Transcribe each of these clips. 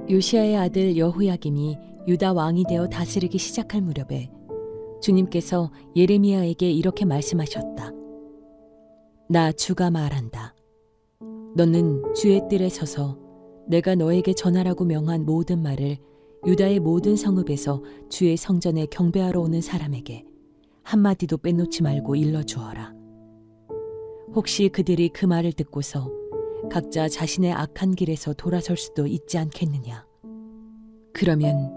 요시야의 아들 여호야김이 유다 왕이 되어 다스리기 시작할 무렵에 주님께서 예레미야에게 이렇게 말씀하셨다. 나 주가 말한다. 너는 주의 뜰에 서서 내가 너에게 전하라고 명한 모든 말을 유다의 모든 성읍에서 주의 성전에 경배하러 오는 사람에게 한마디도 빼놓지 말고 일러주어라. 혹시 그들이 그 말을 듣고서 각자 자신의 악한 길에서 돌아설 수도 있지 않겠느냐. 그러면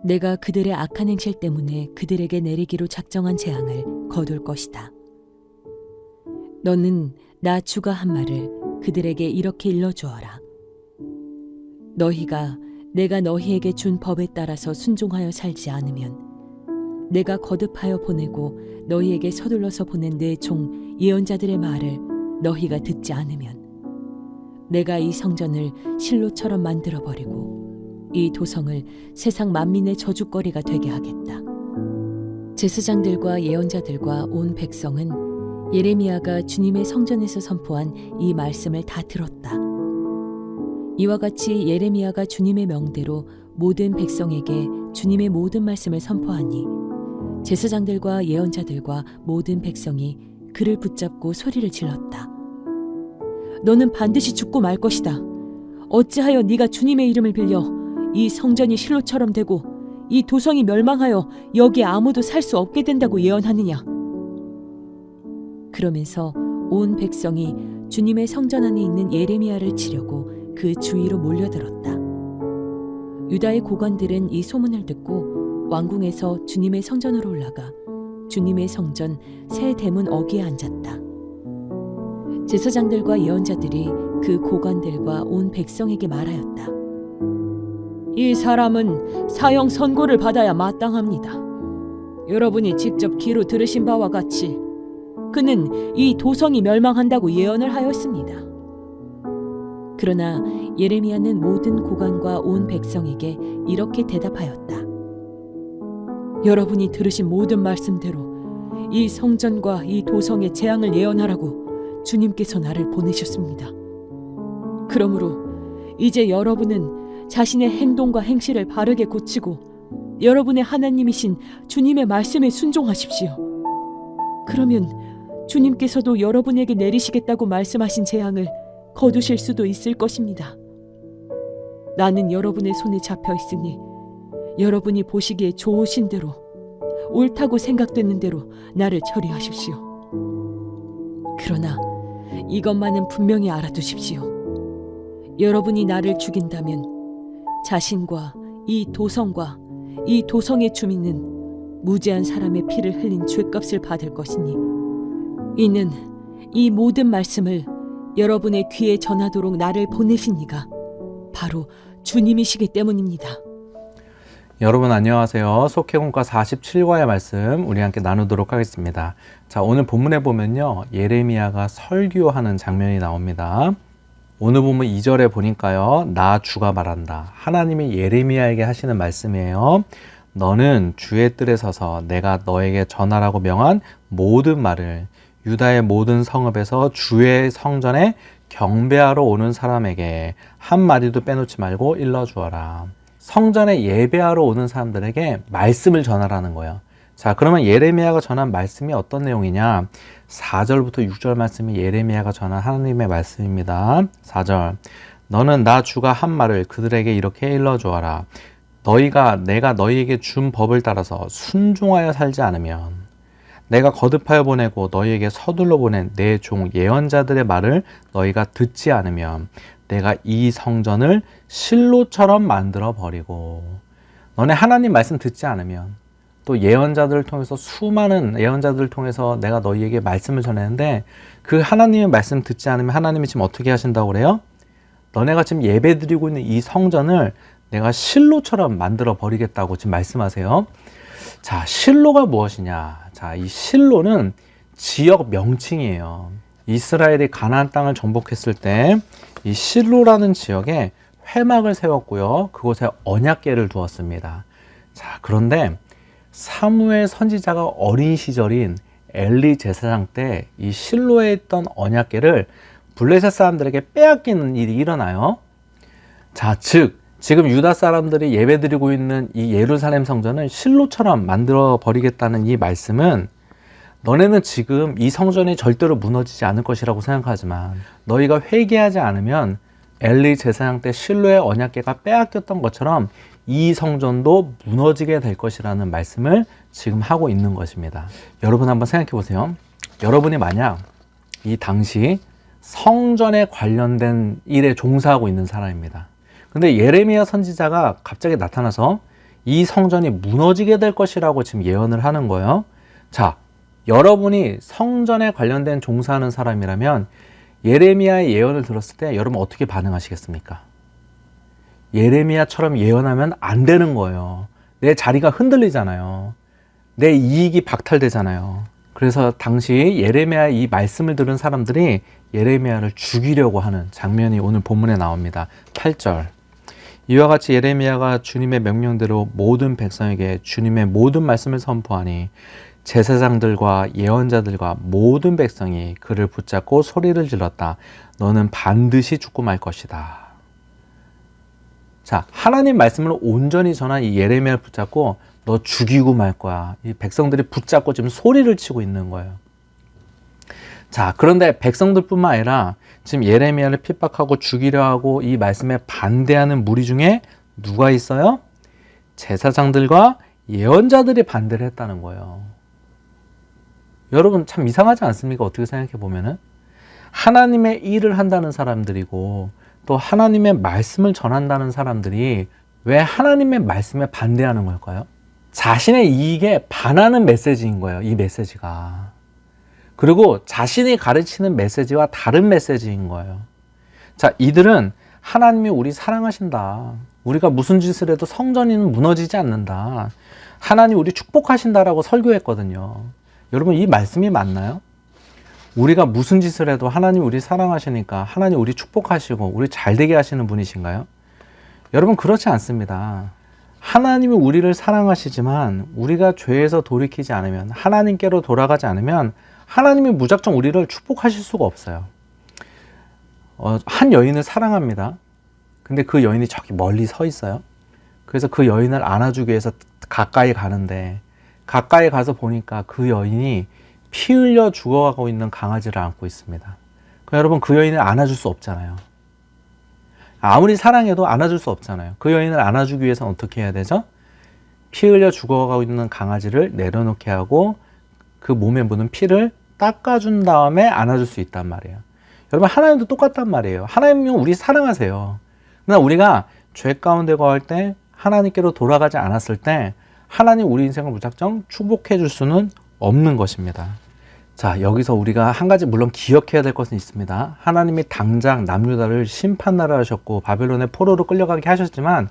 내가 그들의 악한 행실 때문에 그들에게 내리기로 작정한 재앙을 거둘 것이다. 너는 나 주가 한 말을 그들에게 이렇게 일러주어라. 너희가 내가 너희에게 준 법에 따라서 순종하여 살지 않으면 내가 거듭하여 보내고 너희에게 서둘러서 보낸 내 종 예언자들의 말을 너희가 듣지 않으면 내가 이 성전을 실로처럼 만들어버리고 이 도성을 세상 만민의 저주거리가 되게 하겠다. 제사장들과 예언자들과 온 백성은 예레미야가 주님의 성전에서 선포한 이 말씀을 다 들었다. 이와 같이 예레미야가 주님의 명대로 모든 백성에게 주님의 모든 말씀을 선포하니 제사장들과 예언자들과 모든 백성이 그를 붙잡고 소리를 질렀다. 너는 반드시 죽고 말 것이다. 어찌하여 네가 주님의 이름을 빌려 이 성전이 실로처럼 되고 이 도성이 멸망하여 여기에 아무도 살 수 없게 된다고 예언하느냐. 그러면서 온 백성이 주님의 성전 안에 있는 예레미야를 치려고 그 주위로 몰려들었다. 유다의 고관들은 이 소문을 듣고 왕궁에서 주님의 성전으로 올라가 주님의 성전 새 대문 어귀에 앉았다. 제사장들과 예언자들이 그 고관들과 온 백성에게 말하였다. 이 사람은 사형 선고를 받아야 마땅합니다. 여러분이 직접 귀로 들으신 바와 같이 그는 이 도성이 멸망한다고 예언을 하였습니다. 그러나 예레미야는 모든 고관과 온 백성에게 이렇게 대답하였다. 여러분이 들으신 모든 말씀대로 이 성전과 이 도성의 재앙을 예언하라고 주님께서 나를 보내셨습니다. 그러므로 이제 여러분은 자신의 행동과 행실을 바르게 고치고 여러분의 하나님이신 주님의 말씀에 순종하십시오. 그러면 주님께서도 여러분에게 내리시겠다고 말씀하신 재앙을 거두실 수도 있을 것입니다. 나는 여러분의 손에 잡혀 있으니 여러분이 보시기에 좋으신 대로 옳다고 생각되는 대로 나를 처리하십시오. 그러나 이것만은 분명히 알아두십시오. 여러분이 나를 죽인다면 자신과 이 도성과 이 도성의 주민은 무죄한 사람의 피를 흘린 죄값을 받을 것이니 이는 이 모든 말씀을 여러분의 귀에 전하도록 나를 보내신 이가 바로 주님이시기 때문입니다. 여러분 안녕하세요. 속회공과 47과의 말씀 우리 함께 나누도록 하겠습니다. 자, 오늘 본문에 보면요, 예레미야가 설교하는 장면이 나옵니다. 오늘 본문 2절에 보니까요, 나 주가 말한다. 하나님이 예레미야에게 하시는 말씀이에요. 너는 주의 뜰에 서서 내가 너에게 전하라고 명한 모든 말을 유다의 모든 성읍에서 주의 성전에 경배하러 오는 사람에게 한마디도 빼놓지 말고 일러주어라. 성전에 예배하러 오는 사람들에게 말씀을 전하라는 거예요. 자, 그러면 예레미야가 전한 말씀이 어떤 내용이냐? 4절부터 6절 말씀이 예레미야가 전한 하나님의 말씀입니다. 4절, 너는 나 주가 한 말을 그들에게 이렇게 일러주어라. 내가 너희에게 준 법을 따라서 순종하여 살지 않으면 내가 거듭하여 보내고 너희에게 서둘러 보낸 내 종 예언자들의 말을 너희가 듣지 않으면 내가 이 성전을 실로처럼 만들어 버리고, 너네 하나님 말씀 듣지 않으면 또 예언자들을 통해서 수많은 예언자들을 통해서 내가 너희에게 말씀을 전했는데 그 하나님의 말씀 듣지 않으면 하나님이 지금 어떻게 하신다고 그래요? 너네가 지금 예배드리고 있는 이 성전을 내가 실로처럼 만들어 버리겠다고 지금 말씀하세요. 자, 실로가 무엇이냐? 자, 이 실로는 지역 명칭이에요. 이스라엘이 가나안 땅을 정복했을 때 이 실로라는 지역에 회막을 세웠고요, 그곳에 언약궤를 두었습니다. 자, 그런데 사무엘 선지자가 어린 시절인 엘리 제사장 때 이 실로에 있던 언약궤를 블레셋 사람들에게 빼앗기는 일이 일어나요. 자, 즉 지금 유다 사람들이 예배드리고 있는 이 예루살렘 성전을 실로처럼 만들어 버리겠다는 이 말씀은 너네는 지금 이 성전이 절대로 무너지지 않을 것이라고 생각하지만 너희가 회개하지 않으면 엘리 제사장 때 실로의 언약궤가 빼앗겼던 것처럼 이 성전도 무너지게 될 것이라는 말씀을 지금 하고 있는 것입니다. 여러분 한번 생각해 보세요. 여러분이 만약 이 당시 성전에 관련된 일에 종사하고 있는 사람입니다. 근데 예레미야 선지자가 갑자기 나타나서 이 성전이 무너지게 될 것이라고 지금 예언을 하는 거예요. 자, 여러분이 성전에 관련된 종사하는 사람이라면 예레미야의 예언을 들었을 때 여러분 어떻게 반응하시겠습니까? 예레미야처럼 예언하면 안 되는 거예요. 내 자리가 흔들리잖아요. 내 이익이 박탈되잖아요. 그래서 당시 예레미야의 이 말씀을 들은 사람들이 예레미야를 죽이려고 하는 장면이 오늘 본문에 나옵니다. 8절. 이와 같이 예레미야가 주님의 명령대로 모든 백성에게 주님의 모든 말씀을 선포하니 제사장들과 예언자들과 모든 백성이 그를 붙잡고 소리를 질렀다. 너는 반드시 죽고 말 것이다. 자, 하나님 말씀을 온전히 전한 이 예레미야를 붙잡고 너 죽이고 말 거야. 이 백성들이 붙잡고 지금 소리를 치고 있는 거예요. 자, 그런데 백성들뿐만 아니라 지금 예레미야를 핍박하고 죽이려 하고 이 말씀에 반대하는 무리 중에 누가 있어요? 제사장들과 예언자들이 반대를 했다는 거예요. 여러분 참 이상하지 않습니까? 어떻게 생각해 보면은 하나님의 일을 한다는 사람들이고 또 하나님의 말씀을 전한다는 사람들이 왜 하나님의 말씀에 반대하는 걸까요? 자신의 이익에 반하는 메시지인 거예요. 이 메시지가. 그리고 자신이 가르치는 메시지와 다른 메시지인 거예요. 자, 이들은 하나님이 우리 사랑하신다. 우리가 무슨 짓을 해도 성전이는 무너지지 않는다. 하나님 우리 축복하신다라고 설교했거든요. 여러분 이 말씀이 맞나요? 우리가 무슨 짓을 해도 하나님 우리 사랑하시니까 하나님 우리 축복하시고 우리 잘되게 하시는 분이신가요? 여러분 그렇지 않습니다. 하나님이 우리를 사랑하시지만 우리가 죄에서 돌이키지 않으면 하나님께로 돌아가지 않으면 하나님이 무작정 우리를 축복하실 수가 없어요. 한 여인을 사랑합니다. 근데 그 여인이 저기 멀리 서 있어요. 그래서 그 여인을 안아주기 위해서 가까이 가는데 가까이 가서 보니까 그 여인이 피 흘려 죽어가고 있는 강아지를 안고 있습니다. 그러니까 여러분 그 여인을 안아줄 수 없잖아요. 아무리 사랑해도 안아줄 수 없잖아요. 그 여인을 안아주기 위해서는 어떻게 해야 되죠? 피 흘려 죽어가고 있는 강아지를 내려놓게 하고 그 몸에 묻은 피를 닦아준 다음에 안아줄 수 있단 말이에요. 여러분 하나님도 똑같단 말이에요. 하나님은 우리 사랑하세요. 그러나 우리가 죄 가운데 거할 때 하나님께로 돌아가지 않았을 때 하나님 우리 인생을 무작정 축복해 줄 수는 없는 것입니다. 자, 여기서 우리가 한 가지 물론 기억해야 될 것은 있습니다. 하나님이 당장 남유다를 심판나라 하셨고 바벨론의 포로로 끌려가게 하셨지만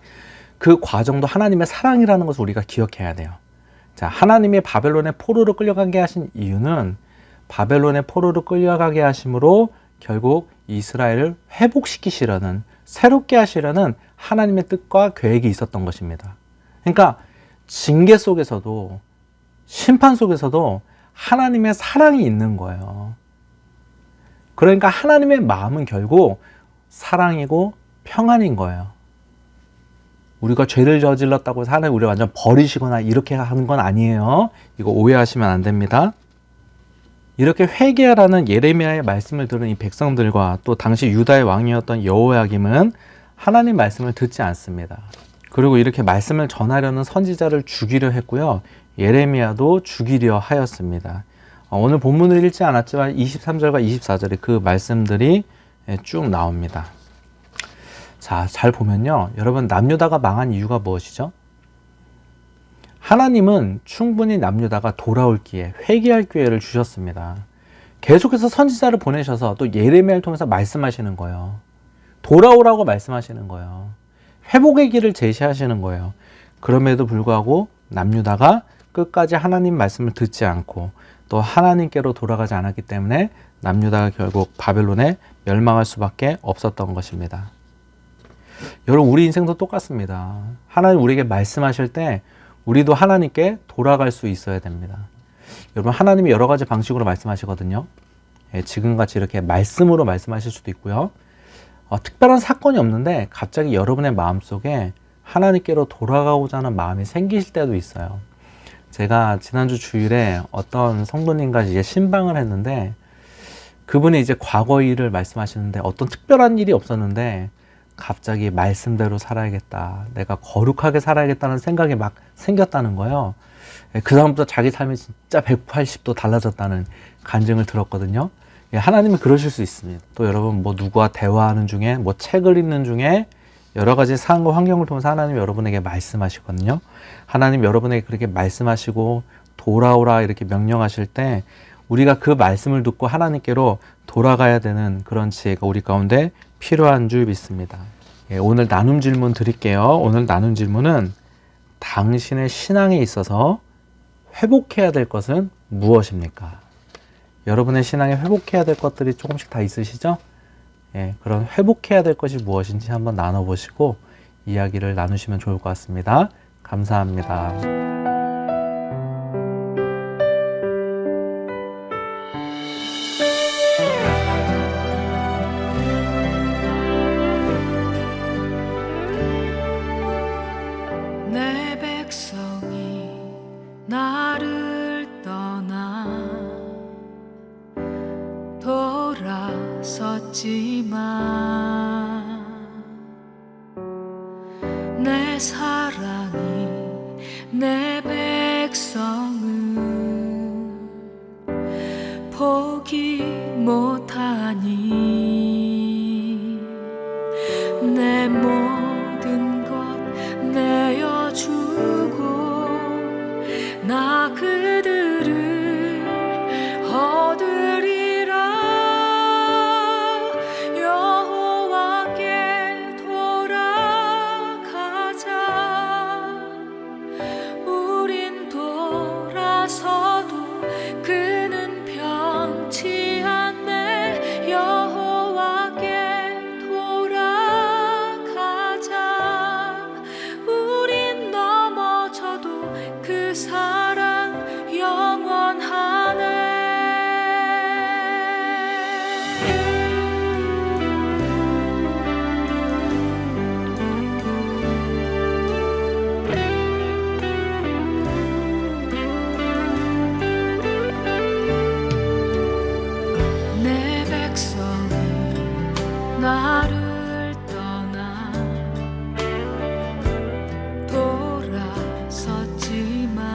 그 과정도 하나님의 사랑이라는 것을 우리가 기억해야 돼요. 자, 하나님이 바벨론의 포로로 끌려가게 하신 이유는 바벨론의 포로로 끌려가게 하심으로 결국 이스라엘을 회복시키시려는 새롭게 하시려는 하나님의 뜻과 계획이 있었던 것입니다. 그러니까 징계 속에서도 심판 속에서도 하나님의 사랑이 있는 거예요. 그러니까 하나님의 마음은 결국 사랑이고 평안인 거예요. 우리가 죄를 저질렀다고 해서 하나님 우리를 완전 버리시거나 이렇게 하는 건 아니에요. 이거 오해하시면 안 됩니다. 이렇게 회개하라는 예레미야의 말씀을 들은 이 백성들과 또 당시 유다의 왕이었던 여호야김은 하나님 말씀을 듣지 않습니다. 그리고 이렇게 말씀을 전하려는 선지자를 죽이려 했고요. 예레미야도 죽이려 하였습니다. 오늘 본문을 읽지 않았지만 23절과 24절에 그 말씀들이 쭉 나옵니다. 자, 잘 보면요. 여러분 남유다가 망한 이유가 무엇이죠? 하나님은 충분히 남유다가 돌아올 기회, 회개할 기회를 주셨습니다. 계속해서 선지자를 보내셔서 또 예레미야를 통해서 말씀하시는 거예요. 돌아오라고 말씀하시는 거예요. 회복의 길을 제시하시는 거예요. 그럼에도 불구하고 남유다가 끝까지 하나님 말씀을 듣지 않고 또 하나님께로 돌아가지 않았기 때문에 남유다가 결국 바벨론에 멸망할 수밖에 없었던 것입니다. 여러분 우리 인생도 똑같습니다. 하나님 우리에게 말씀하실 때 우리도 하나님께 돌아갈 수 있어야 됩니다. 여러분 하나님이 여러 가지 방식으로 말씀하시거든요. 지금같이 이렇게 말씀으로 말씀하실 수도 있고요. 특별한 사건이 없는데 갑자기 여러분의 마음속에 하나님께로 돌아가고자 하는 마음이 생기실 때도 있어요. 제가 지난주 주일에 어떤 성도님과 이제 신방을 했는데 그분이 이제 과거 일을 말씀하시는데 어떤 특별한 일이 없었는데 갑자기 말씀대로 살아야겠다. 내가 거룩하게 살아야겠다는 생각이 막 생겼다는 거예요. 그 다음부터 자기 삶이 진짜 180도 달라졌다는 간증을 들었거든요. 하나님은 그러실 수 있습니다. 또 여러분 뭐 누구와 대화하는 중에 뭐 책을 읽는 중에 여러 가지 상황과 환경을 통해서 하나님이 여러분에게 말씀하시거든요. 하나님 여러분에게 그렇게 말씀하시고 돌아오라 이렇게 명령하실 때 우리가 그 말씀을 듣고 하나님께로 돌아가야 되는 그런 지혜가 우리 가운데 필요한 줄 믿습니다. 오늘 나눔 질문 드릴게요. 오늘 나눔 질문은 당신의 신앙에 있어서 회복해야 될 것은 무엇입니까? 여러분의 신앙에 회복해야 될 것들이 조금씩 다 있으시죠? 그런 회복해야 될 것이 무엇인지 한번 나눠보시고 이야기를 나누시면 좋을 것 같습니다. 감사합니다. 내 백성이 나를 떠나 돌아섰지만 내 사랑이 내 백성은 포기 못하니 내 모든 것 내어주고 나 그들을 얻으리라. 여호와께 돌아가자. 우린 돌아서도 그는 변치 않네. 여호와께 돌아가자. 우린 넘어져도 그 사랑 영원하네. 내 백성이 나를 떠나 돌아섰지만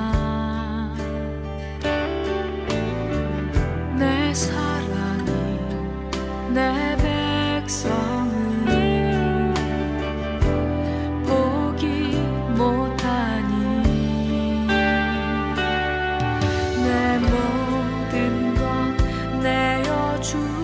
내 사랑이 내 백성을 포기 못하니 내 모든 것 내어주